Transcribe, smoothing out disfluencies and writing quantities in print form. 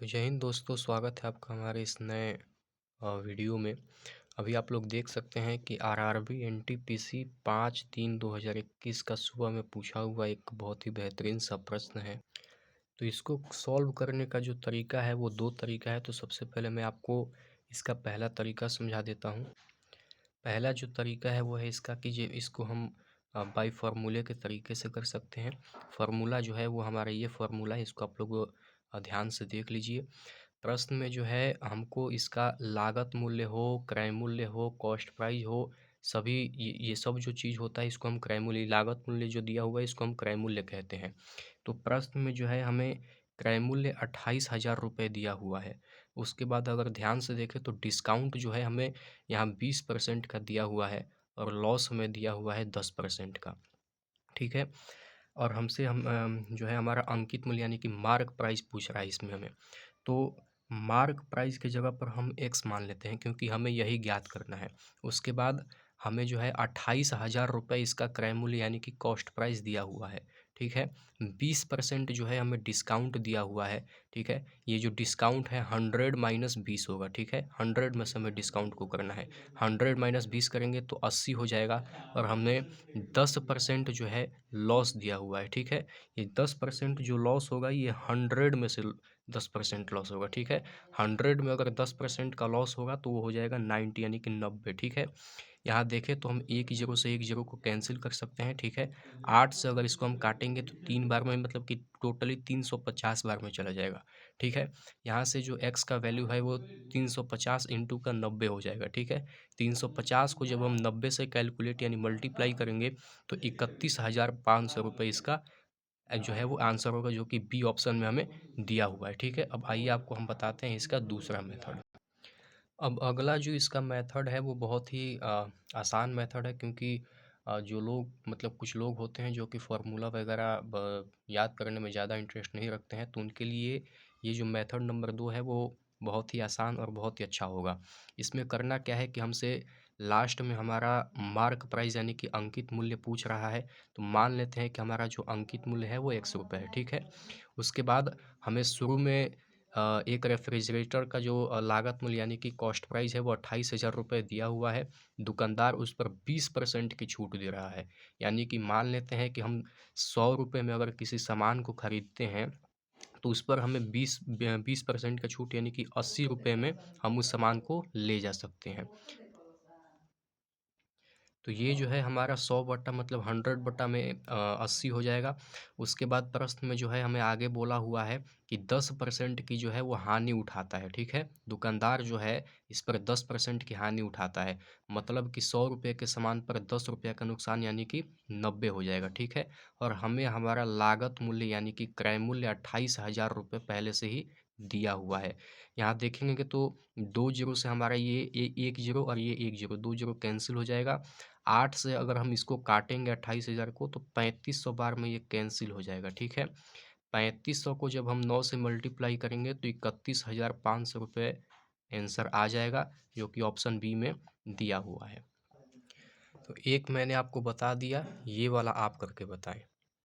तो जय हिंद दोस्तों, स्वागत है आपका हमारे इस नए वीडियो में। अभी आप लोग देख सकते हैं कि आरआरबी एनटीपीसी 5/3/2021 का सुबह में पूछा हुआ एक बहुत ही बेहतरीन सा प्रश्न है। तो इसको सॉल्व करने का जो तरीका है वो दो तरीका है। तो सबसे पहले मैं आपको इसका पहला तरीका समझा देता हूँ। पहला जो तरीका है वो है इसका कि इसको हम बाई फार्मूले के तरीके से कर सकते हैं। फार्मूला जो है वो हमारा ये फार्मूला है, इसको आप लोग ध्यान से देख लीजिए। प्रश्न में जो है हमको इसका लागत मूल्य हो, क्रय मूल्य हो, कॉस्ट प्राइस हो, सभी ये सब जो चीज़ होता है इसको हम क्रय मूल्य, लागत मूल्य जो दिया हुआ है इसको हम क्रय मूल्य कहते हैं। तो प्रश्न में जो है हमें क्रय मूल्य 28,000 रुपये दिया हुआ है। उसके बाद अगर ध्यान से देखें तो डिस्काउंट जो है हमें यहाँ 20% का दिया हुआ है और लॉस हमें दिया हुआ है 10% का। ठीक है। और हमसे जो है हमारा अंकित मूल्य यानी कि मार्क प्राइस पूछ रहा है इसमें हमें। तो मार्क प्राइस की जगह पर हम एक्स मान लेते हैं क्योंकि हमें यही ज्ञात करना है। उसके बाद हमें जो है 28,000 रुपये इसका क्रय मूल्य यानी कि कॉस्ट प्राइस दिया हुआ है। ठीक है। 20% जो है हमें डिस्काउंट दिया हुआ है। ठीक है। ये जो डिस्काउंट है 100 माइनस 20 होगा। ठीक है। 100 में से हमें डिस्काउंट को करना है। 100 माइनस 20 करेंगे तो 80 हो जाएगा। और हमने 10% जो है लॉस दिया हुआ है। ठीक है। ये 10% जो लॉस होगा ये 100 में से 10% लॉस होगा। ठीक है। 100 में अगर 10% का लॉस होगा तो वो हो जाएगा 90 यानी कि 90। ठीक है। यहाँ देखें तो हम एक जीरो से एक जीरो को कैंसिल कर सकते हैं। ठीक है। 8 से अगर इसको हम काटेंगे तो 3 बार में, मतलब कि टोटली 350 बार में चला जाएगा। ठीक है। यहाँ से जो x का वैल्यू है वो 350 इंटू का 90 हो जाएगा। ठीक है। 350 को जब हम 90 से कैलकुलेट यानी मल्टीप्लाई करेंगे तो 31,500 रुपये इसका जो है वो आंसर होगा, जो कि बी ऑप्शन में हमें दिया हुआ है। ठीक है। अब आइए आपको हम बताते हैं इसका दूसरा मेथड। अब अगला जो इसका मेथड है वो बहुत ही आसान मेथड है, क्योंकि जो लोग, मतलब कुछ लोग होते हैं जो कि फार्मूला वगैरह याद करने में ज़्यादा इंटरेस्ट नहीं रखते हैं, तो उनके लिए ये जो मेथड नंबर 2 है वो बहुत ही आसान और बहुत ही अच्छा होगा। इसमें करना क्या है कि हमसे लास्ट में हमारा मार्क प्राइस यानी कि अंकित मूल्य पूछ रहा है। तो मान लेते हैं कि हमारा जो अंकित मूल्य है वो 100 रुपये है। ठीक है। उसके बाद हमें शुरू में एक रेफ्रिजरेटर का जो लागत मूल्य यानी कि कॉस्ट प्राइस है वो 28,000 रुपये दिया हुआ है। दुकानदार उस पर 20% की छूट दे रहा है। यानी कि मान लेते हैं कि हम 100 रुपये में अगर किसी सामान को खरीदते हैं तो उस पर हमें 20% का छूट यानी कि 80 रुपये में हम उस सामान को ले जा सकते हैं। तो ये जो है हमारा 100 बटा मतलब 100 बटा में 80 हो जाएगा। उसके बाद प्रश्न में जो है हमें आगे बोला हुआ है कि 10% की जो है वो हानि उठाता है। ठीक है। दुकानदार जो है इस पर 10% की हानि उठाता है, मतलब कि 100 रुपये के सामान पर 10 रुपये का नुकसान यानी कि 90 हो जाएगा। ठीक है। और हमें हमारा लागत मूल्य यानी कि क्रय मूल्य 28,000 रुपये पहले से ही दिया हुआ है। यहाँ देखेंगे तो 2 जीरो से हमारा ये एक जीरो और ये एक जीरो, 2 जीरो कैंसिल हो जाएगा। 8 से अगर हम इसको काटेंगे 28,000 को तो 3500 बार में ये कैंसिल हो जाएगा। ठीक है। 3500 को जब हम 9 से मल्टीप्लाई करेंगे तो 31,500 रुपये आंसर आ जाएगा, जो कि ऑप्शन बी में दिया हुआ है। तो एक मैंने आपको बता दिया, ये वाला आप करके बताएं।